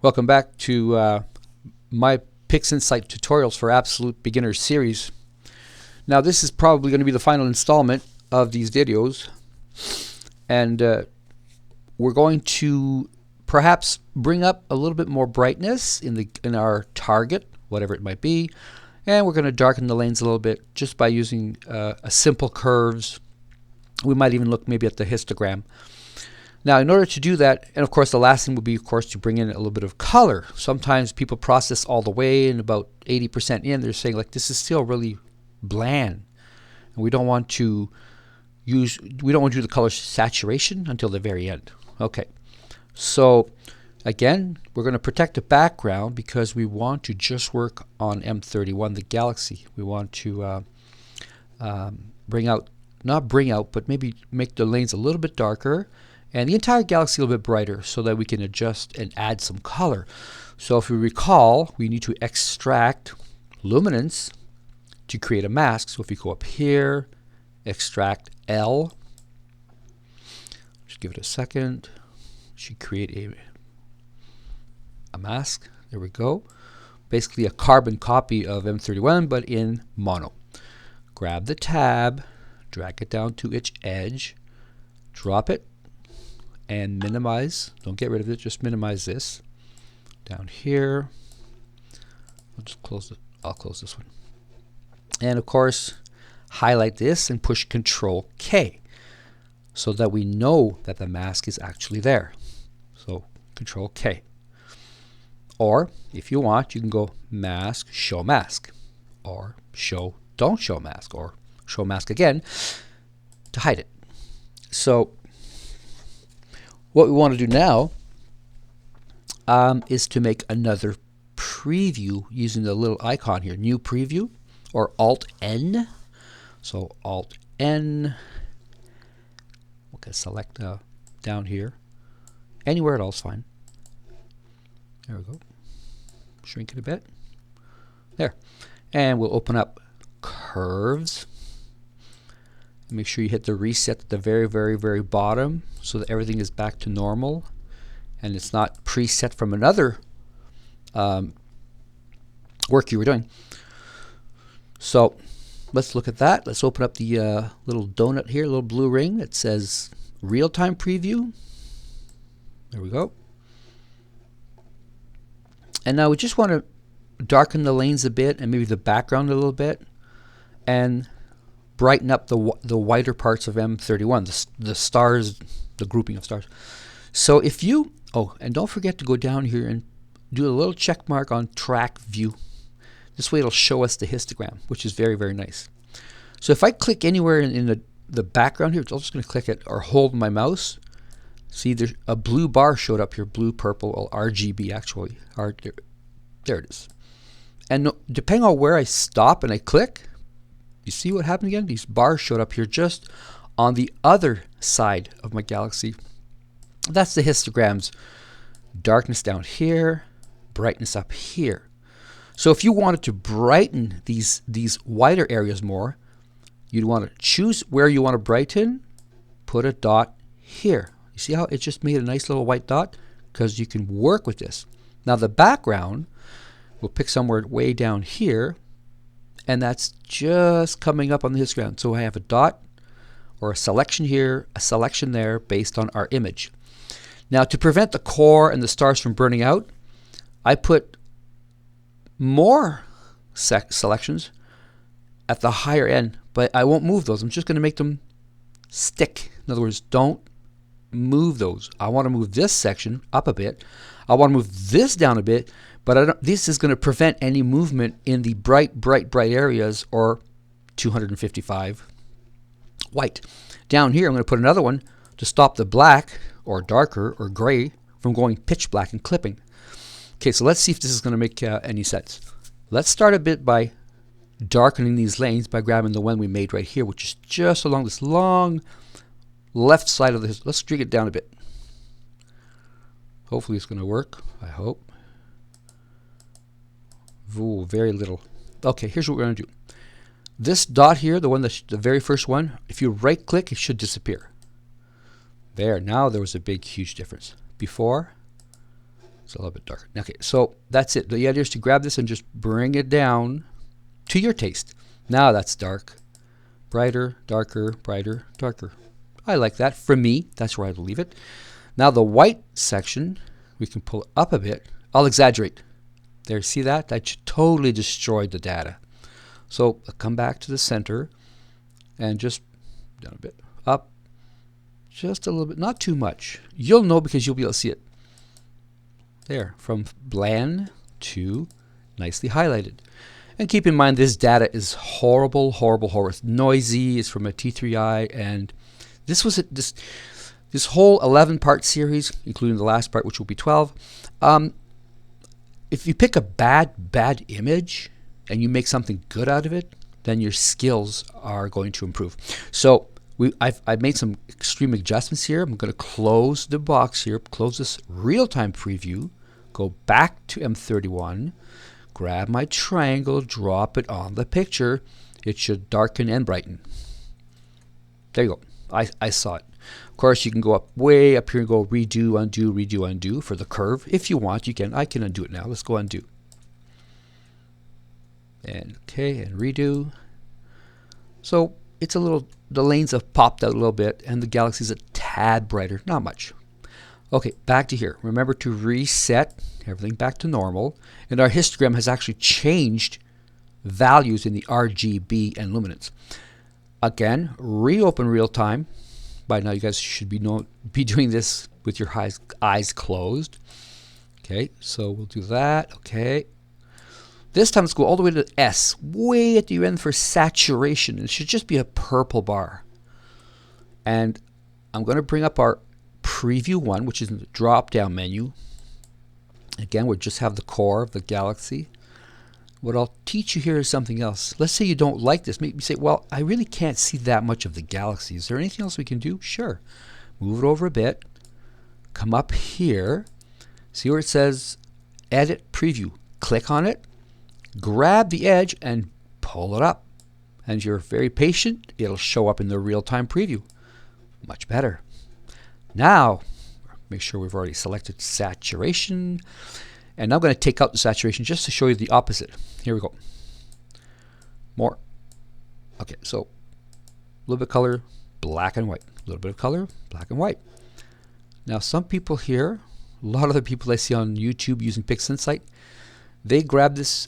Welcome back to my Pixinsight tutorials for absolute beginners series. Now this is probably going to be the final installment of these videos, and we're going to perhaps bring up a little bit more brightness in our target, whatever it might be, and we're going to darken the lanes a little bit just by using a simple curves. We might even look maybe at the histogram. Now, in order to do that, and of course the last thing would be, of course, to bring in a little bit of color. Sometimes people process all the way, and about 80% in, they're saying, like, this is still really bland. And we don't want to do the color saturation until the very end. Okay, so again, we're going to protect the background because we want to just work on M31, the galaxy. We want to not bring out, but maybe make the lanes a little bit darker, and the entire galaxy a little bit brighter so that we can adjust and add some color. So if we recall, we need to extract luminance to create a mask. So if we go up here, extract L, just give it a second, should create a mask. There we go. Basically a carbon copy of M31 but in mono. Grab the tab, drag it down to its edge, drop it, and minimize. Don't get rid of it, just minimize this. Down here, I'll just close it. I'll close this one. And of course, highlight this and push Control K so that we know that the mask is actually there. So Control K. Or if you want, you can go Mask, Show Mask, or Show, Don't Show Mask, or Show Mask again to hide it. So what we want to do now is to make another preview using the little icon here, New Preview, or Alt-N. So Alt-N, we can select down here, anywhere at all is fine. There we go. Shrink it a bit. There. And we'll open up Curves. Make sure you hit the reset at the very, very, very bottom so that everything is back to normal and it's not preset from another work you were doing. So let's look at that. Let's open up the little donut here, little blue ring that says Real-Time Preview. There we go. And now we just want to darken the lanes a bit and maybe the background a little bit and brighten up the whiter parts of M31, the stars, the grouping of stars. So if you, and don't forget to go down here and do a little check mark on Track View. This way it'll show us the histogram, which is very, very nice. So if I click anywhere in the background here, I'm just going to click it or hold my mouse. See, there's a blue bar showed up here, blue, purple, or RGB actually. There it is. And depending on where I stop and I click, you see what happened again? These bars showed up here just on the other side of my galaxy. That's the histograms. Darkness down here, brightness up here. So if you wanted to brighten these wider areas more, you'd want to choose where you want to brighten, put a dot here. You see how it just made a nice little white dot? Because you can work with this. Now the background, we'll pick somewhere way down here, and that's just coming up on the histogram. So I have a dot or a selection here, a selection there based on our image. Now to prevent the core and the stars from burning out, I put more selections at the higher end, but I won't move those. I'm just going to make them stick. In other words, don't move those. I want to move this section up a bit. I want to move this down a bit, but this is going to prevent any movement in the bright areas, or 255 white. Down here I'm going to put another one to stop the black or darker or gray from going pitch black and clipping. Okay, so let's see if this is going to make any sense. Let's start a bit by darkening these lanes by grabbing the one we made right here, which is just along this long left side of this. Let's drag it down a bit. Hopefully it's going to work. I hope. Ooh, very little. Okay, here's what we're going to do. This dot here, the one the very first one, if you right click, it should disappear. There, now there was a big, huge difference. Before It's a little bit darker. Okay, so that's it. The idea is to grab this and just bring it down to your taste. Now that's dark. Brighter, darker, brighter, darker. I like that. For me, that's where I'd leave it. Now the white section, we can pull it up a bit. I'll exaggerate. There, see that? That totally destroyed the data. So I'll come back to the center and just down a bit, up, just a little bit, not too much. You'll know because you'll be able to see it. There, from bland to nicely highlighted. And keep in mind this data is horrible, horrible, horrible. It's noisy, it's from a T3i, and this was this whole 11-part series, including the last part, which will be 12. If you pick a bad image and you make something good out of it, then your skills are going to improve. So I've made some extreme adjustments here. I'm going to close the box here, close this real-time preview, go back to M31, grab my triangle, drop it on the picture. It should darken and brighten. There you go. I saw it. Of course, you can go up way up here and go redo, undo, redo, undo for the curve. If you want, you can. I can undo it now. Let's go undo. And okay, and redo. So it's a little, the lanes have popped out a little bit and the galaxy's a tad brighter, not much. Okay, back to here. Remember to reset everything back to normal. And our histogram has actually changed values in the RGB and luminance. Again, reopen real time. By now you guys should be doing this with your eyes closed. Okay, so we'll do that. Okay. This time let's go all the way to S, way at the end for saturation. It should just be a purple bar. And I'm going to bring up our preview one, which is in the drop-down menu. Again, we'll just have the core of the galaxy. What I'll teach you here is something else. Let's say you don't like this. Maybe you say, well, I really can't see that much of the galaxy. Is there anything else we can do? Sure. Move it over a bit. Come up here. See where it says Edit Preview. Click on it. Grab the edge and pull it up. And if you're very patient, it'll show up in the real-time preview. Much better. Now, make sure we've already selected saturation. And now I'm going to take out the saturation just to show you the opposite. Here we go. More. Okay, so a little bit of color, black and white. A little bit of color, black and white. Now some people here, a lot of the people I see on YouTube using Pixinsight, they grab this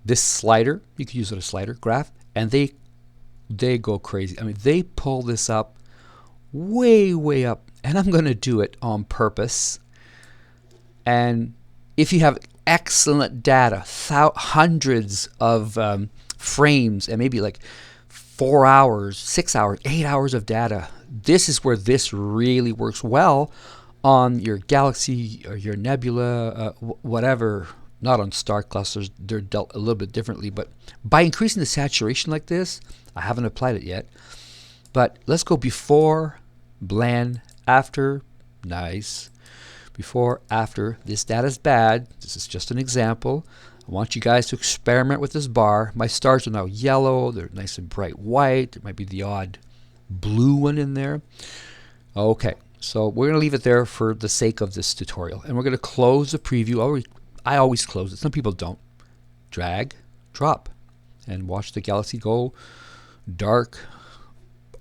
this slider, you could use it as a slider, graph, and they go crazy. I mean, they pull this up way up, and I'm going to do it on purpose. And if you have excellent data, hundreds of frames, and maybe like 4 hours, 6 hours, 8 hours of data, this is where this really works well on your galaxy or your nebula, whatever. Not on star clusters, they're dealt a little bit differently, but by increasing the saturation like this, I haven't applied it yet, but let's go before, bland, after, nice. Before, after, this data is bad. This is just an example. I want you guys to experiment with this bar. My stars are now yellow. They're nice and bright white. There might be the odd blue one in there. Okay, so we're going to leave it there for the sake of this tutorial. And we're going to close the preview. I always close it. Some people don't. Drag, drop, and watch the galaxy go dark,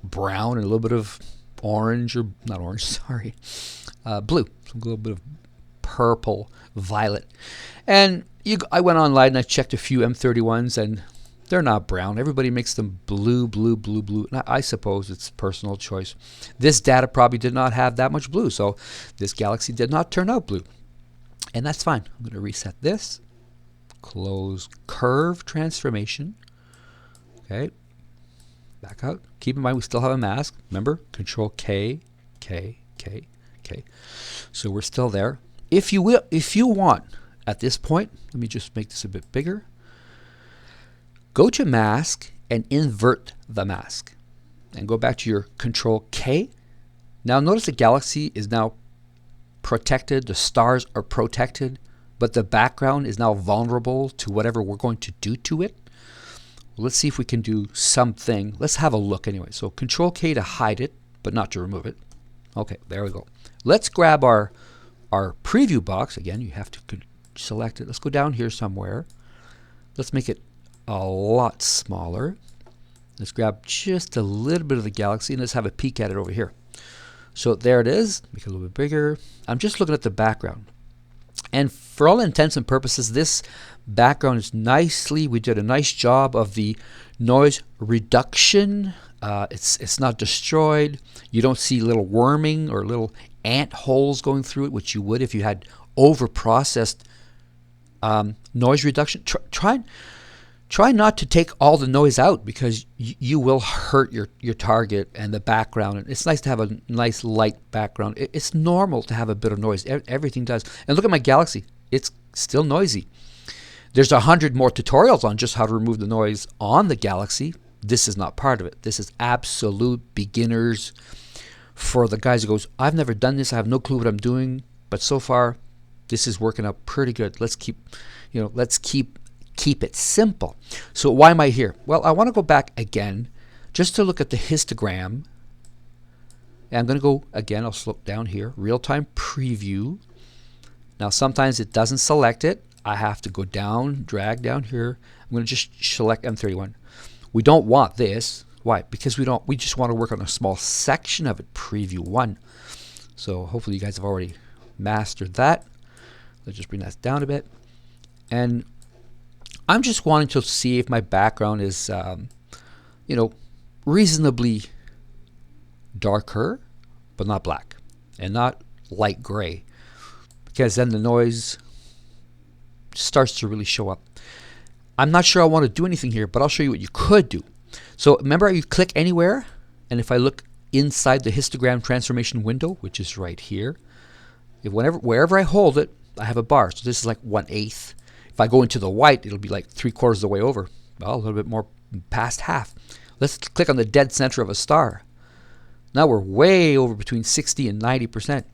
brown, and a little bit of orange, or not orange, sorry. Blue, a little bit of purple, violet. And I went online and I checked a few M31s and they're not brown. Everybody makes them blue, blue, blue, blue. And I suppose it's personal choice. This data probably did not have that much blue, so this galaxy did not turn out blue. And that's fine. I'm going to reset this. Close curve transformation. Okay. Back out. Keep in mind we still have a mask. Remember, Control K, K, K. Okay, so we're still there. If you want, at this point, let me just make this a bit bigger. Go to mask and invert the mask, and go back to your Control K. Now notice the galaxy is now protected. The stars are protected, but the background is now vulnerable to whatever we're going to do to it. Let's see if we can do something. Let's have a look anyway. So Control K to hide it, but not to remove it. Okay, there we go. Let's grab our our preview box, again, you have to select it. Let's go down here somewhere. Let's make it a lot smaller. Let's grab just a little bit of the galaxy and let's have a peek at it over here. So there it is. Make it a little bit bigger. I'm just looking at the background. And for all intents and purposes, this background is we did a nice job of the noise reduction. It's not destroyed. You don't see little worming or little ant holes going through it, which you would if you had over-processed noise reduction. Try not to take all the noise out, because you will hurt your target and the background. It's nice to have a nice light background. It's normal to have a bit of noise. Everything does. And look at my galaxy. It's still noisy. There's 100 more tutorials on just how to remove the noise on the galaxy. This is not part of it. This is absolute beginners for the guys who goes, I've never done this. I have no clue what I'm doing. But so far, this is working out pretty good. Let's keep it simple. So why am I here? Well, I want to go back again just to look at the histogram. And I'm going to go again. I'll slope down here. Real-time preview. Now sometimes it doesn't select it. I have to go down, drag down here. I'm going to just select M31. We don't want this. Why? Because we just want to work on a small section of it. Preview 1. So hopefully you guys have already mastered that. Let's just bring that down a bit. And I'm just wanting to see if my background is, reasonably darker, but not black, and not light gray, because then the noise starts to really show up. I'm not sure I want to do anything here, but I'll show you what you could do. So remember, you click anywhere, and if I look inside the histogram transformation window, which is right here, wherever I hold it, I have a bar. So this is like 1/8. If I go into the white, it'll be like 3/4 of the way over. Well, a little bit more past half. Let's click on the dead center of a star. Now we're way over between 60 and 90%.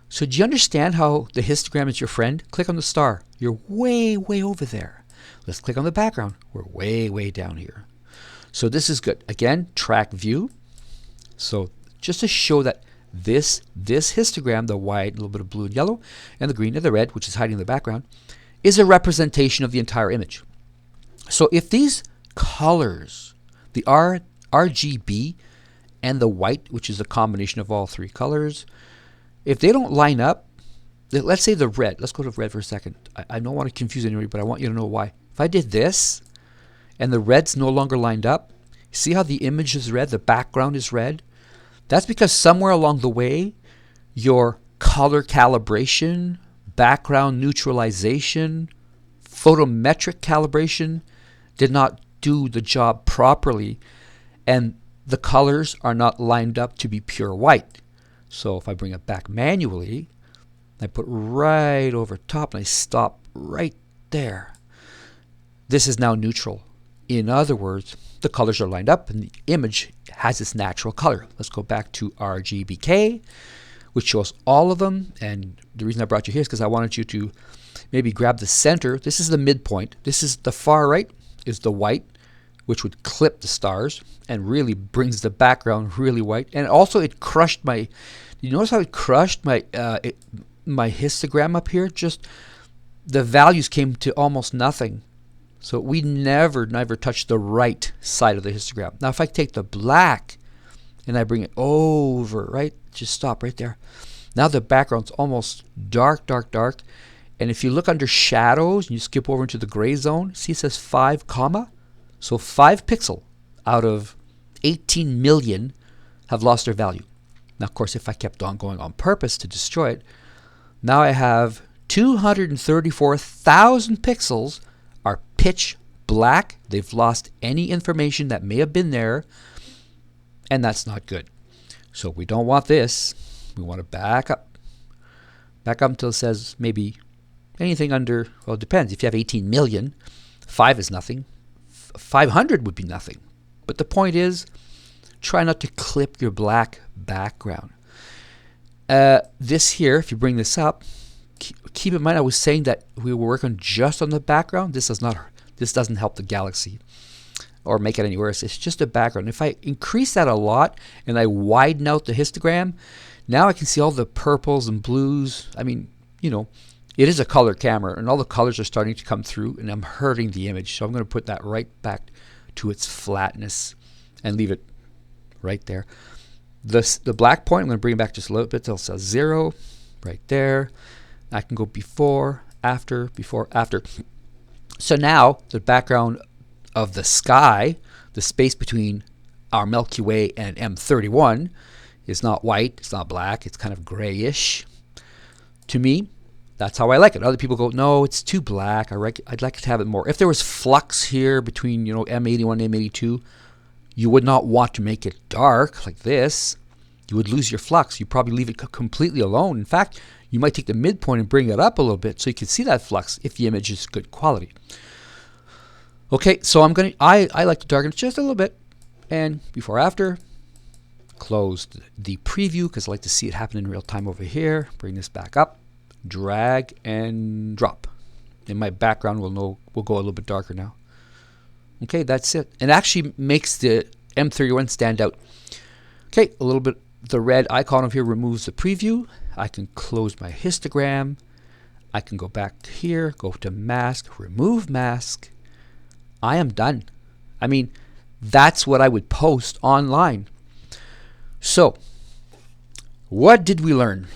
So do you understand how the histogram is your friend? Click on the star. You're way, way over there. Let's click on the background. We're way, way down here. So this is good. Again, track view. So just to show that this histogram, the white, a little bit of blue and yellow, and the green and the red, which is hiding the background, is a representation of the entire image. So if these colors, the RGB and the white, which is a combination of all three colors, if they don't line up, let's say the red, let's go to red for a second. I don't want to confuse anybody, but I want you to know why. If I did this and the red's no longer lined up, see how the image is red, the background is red? That's because somewhere along the way, your color calibration, background neutralization, photometric calibration did not do the job properly, and the colors are not lined up to be pure white. So if I bring it back manually, I put right over top and I stop right there. This is now neutral. In other words, the colors are lined up and the image has its natural color. Let's go back to RGBK, which shows all of them. And the reason I brought you here is because I wanted you to maybe grab the center. This is the midpoint. This is the far right is the white, which would clip the stars and really brings the background really white. And also it crushed my, you notice how it crushed my my histogram up here? Just the values came to almost nothing. So we never touch the right side of the histogram. Now if I take the black and I bring it over, right? Just stop right there. Now the background's almost dark, dark, dark. And if you look under shadows and you skip over into the gray zone, see it says 5 comma? So 5 pixel out of 18 million have lost their value. Now of course if I kept on going on purpose to destroy it, now I have 234,000 pixels are pitch black. They've lost any information that may have been there, and that's not good. So we don't want this. We want to back up until it says maybe anything under, well, it depends. If you have 18 million, 5 is nothing. 500 would be nothing. But the point is, try not to clip your black background. This here, if you bring this up, keep in mind I was saying that we were working just on the background. This doesn't help the galaxy or make it any worse. It's just a background. If I increase that a lot and I widen out the histogram, now I can see all the purples and blues. I mean, you know, it is a color camera, and all the colors are starting to come through, and I'm hurting the image. So I'm going to put that right back to its flatness and leave it right there. The black point, I'm going to bring it back just a little bit till it says 0 right there. I can go before, after, before, after. So now the background of the sky, the space between our Milky Way and M31, is not white, it's not black, it's kind of grayish. To me, that's how I like it. Other people go, no, it's too black. I'd like to have it more. If there was flux here between, you know, M81 and M82, you would not want to make it dark like this. You would lose your flux. You probably leave it completely alone. In fact, you might take the midpoint and bring it up a little bit so you can see that flux if the image is good quality. Okay, so I like to darken it just a little bit. And before after, close the preview because I like to see it happen in real time over here. Bring this back up, drag and drop. And my background will go a little bit darker now. Okay, that's it. It actually makes the M31 stand out. Okay, a little bit, the red icon over here removes the preview. I can close my histogram. I can go back here, go to mask, remove mask. I am done. I mean, that's what I would post online. So, what did we learn?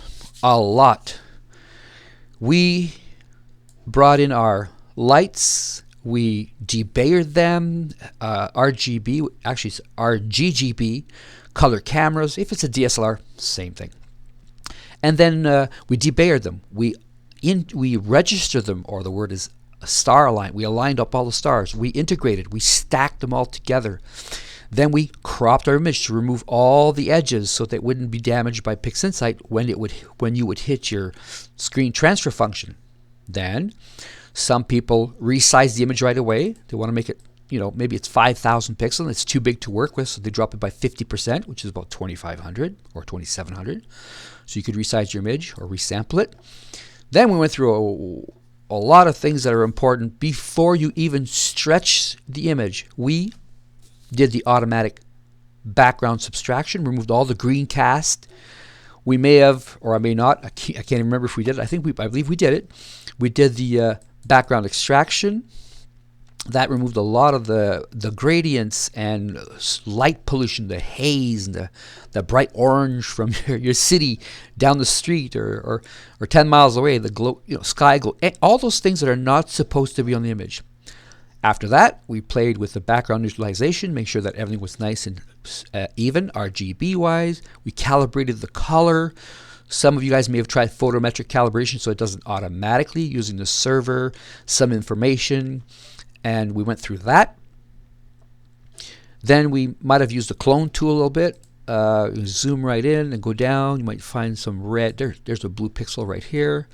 A lot. We brought in our lights. We debayered them, RGB, actually it's RGGB, color cameras. If it's a DSLR, same thing. And then we debayered them. We registered them, or the word is star align. We aligned up all the stars. We integrated. We stacked them all together. Then we cropped our image to remove all the edges so that it wouldn't be damaged by Pixinsight when you would hit your screen transfer function. Then some people resize the image right away. They want to make it, you know, maybe it's 5,000 pixels. It's too big to work with, so they drop it by 50%, which is about 2,500 or 2,700. So you could resize your image or resample it. Then we went through a lot of things that are important before you even stretch the image. We did the automatic background subtraction, removed all the green cast. We may have, or I may not, I can't even remember if we did it. I believe we did it. We did the background extraction. That removed a lot of the gradients and light pollution, the haze and the bright orange from your city down the street or 10 miles away, the glow, sky glow, all those things that are not supposed to be on the image. After that, we played with the background neutralization, make sure that everything was nice and even, RGB-wise. We calibrated the color. Some of you guys may have tried photometric calibration so it doesn't automatically, using the server, some information, and we went through that. Then we might have used the clone tool a little bit. Zoom right in and go down. You might find some red. There's a blue pixel right here.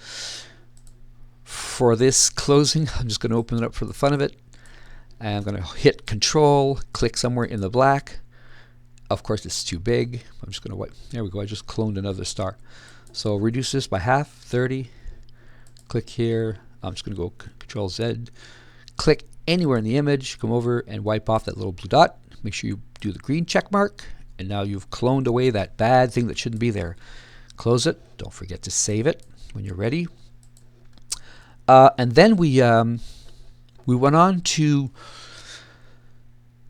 For this closing, I'm just going to open it up for the fun of it. And I'm going to hit Control, click somewhere in the black. Of course, it's too big. I'm just going to wipe. There we go. I just cloned another star. So reduce this by half, 30. Click here. I'm just going to go Control Z. Click anywhere in the image. Come over and wipe off that little blue dot. Make sure you do the green check mark. And now you've cloned away that bad thing that shouldn't be there. Close it. Don't forget to save it when you're ready. And then we went on to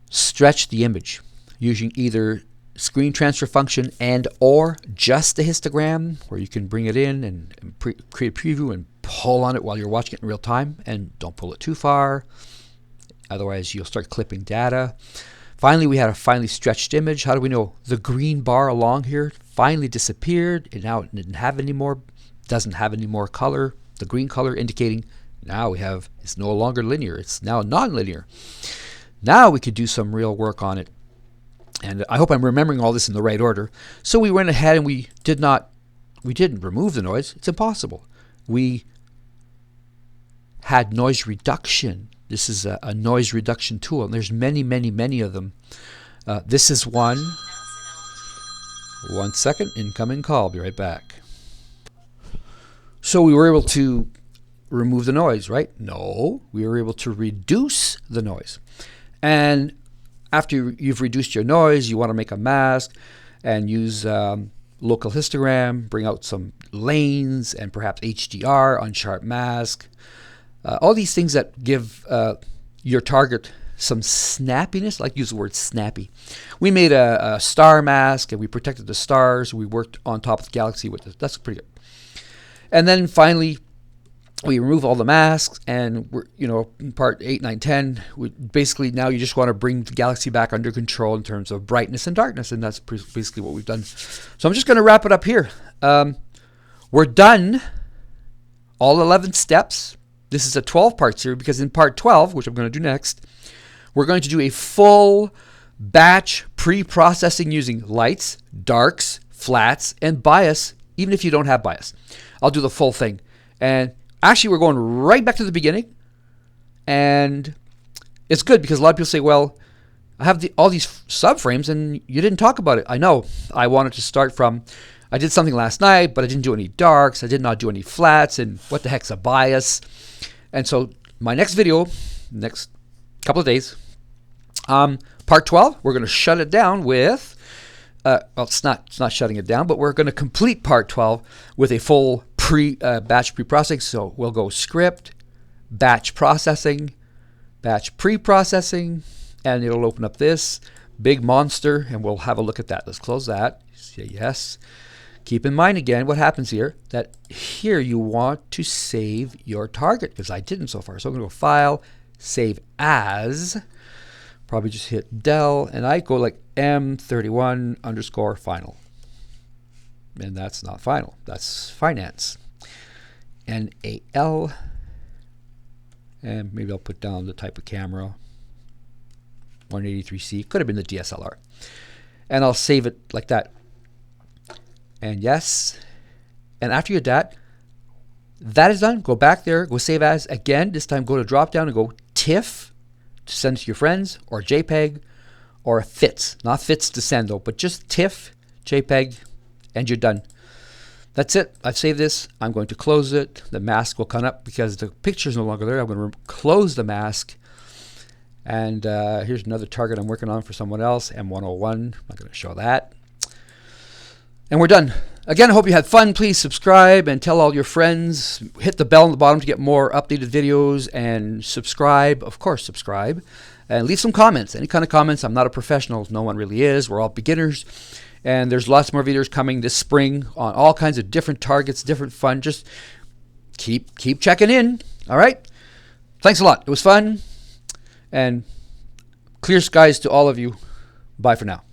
stretch the image using either screen transfer function and or just the histogram, where you can bring it in and create a preview and pull on it while you're watching it in real time, and don't pull it too far, otherwise you'll start clipping data. Finally, we had a finely stretched image. How do we know? The green bar along here finally disappeared. It now doesn't have any more color. The green color indicating now it's no longer linear. It's now non-linear. Now we could do some real work on it. And I hope I'm remembering all this in the right order. So we went ahead and we didn't remove the noise. It's impossible. We had noise reduction. This is a noise reduction tool, and there's many, many, many of them. This is one. 1 second, incoming call. Be right back. So we were able to remove the noise, right? No, we were able to reduce the noise. And after you've reduced your noise, you want to make a mask and use local histogram, bring out some lanes and perhaps HDR on sharp mask. All these things that give your target some snappiness. I like to use the word snappy. We made a star mask and we protected the stars. We worked on top of the galaxy with it. That's pretty good. And then finally, we remove all the masks, and we're, in part 8, 9, 10, we basically now you just want to bring the galaxy back under control in terms of brightness and darkness, and that's basically what we've done. So I'm just going to wrap it up here. We're done. All 11 steps. This is a 12-part series because in part 12, which I'm going to do next, we're going to do a full batch pre-processing using lights, darks, flats, and bias, even if you don't have bias. I'll do the full thing. And actually, we're going right back to the beginning. And it's good because a lot of people say, well, I have all these subframes and you didn't talk about it. I know. I wanted to start from, I did something last night, but I didn't do any darks. I did not do any flats. And what the heck's a bias? And so my next video, next couple of days, part 12, we're going to shut it down with, well, it's not shutting it down, but we're going to complete part 12 with a full batch pre-processing. So we'll go script, batch processing, batch pre-processing, and it'll open up this big monster, and we'll have a look at that. Let's close that. Say yes. Keep in mind again what happens here, that here you want to save your target, because I didn't so far. So I'm going to go File, Save As, probably just hit Del, and I go like M31_final. And that's not final, that's finance. NAL, and maybe I'll put down the type of camera, 183C, could have been the DSLR. And I'll save it like that. And yes, and after you did that, that is done. Go back there, go save as again. This time go to drop down and go TIFF to send to your friends, or JPEG, or FITS. Not FITS to send though, but just TIFF, JPEG, and you're done. That's it. I've saved this. I'm going to close it. The mask will come up because the picture is no longer there. I'm going to close the mask. And here's another target I'm working on for someone else, M101. I'm not going to show that. And we're done. Again, I hope you had fun. Please subscribe and tell all your friends. Hit the bell on the bottom to get more updated videos, and subscribe. Of course, subscribe. And leave some comments. Any kind of comments. I'm not a professional. No one really is. We're all beginners. And there's lots more videos coming this spring on all kinds of different targets, different fun. Just keep checking in. All right? Thanks a lot. It was fun. And clear skies to all of you. Bye for now.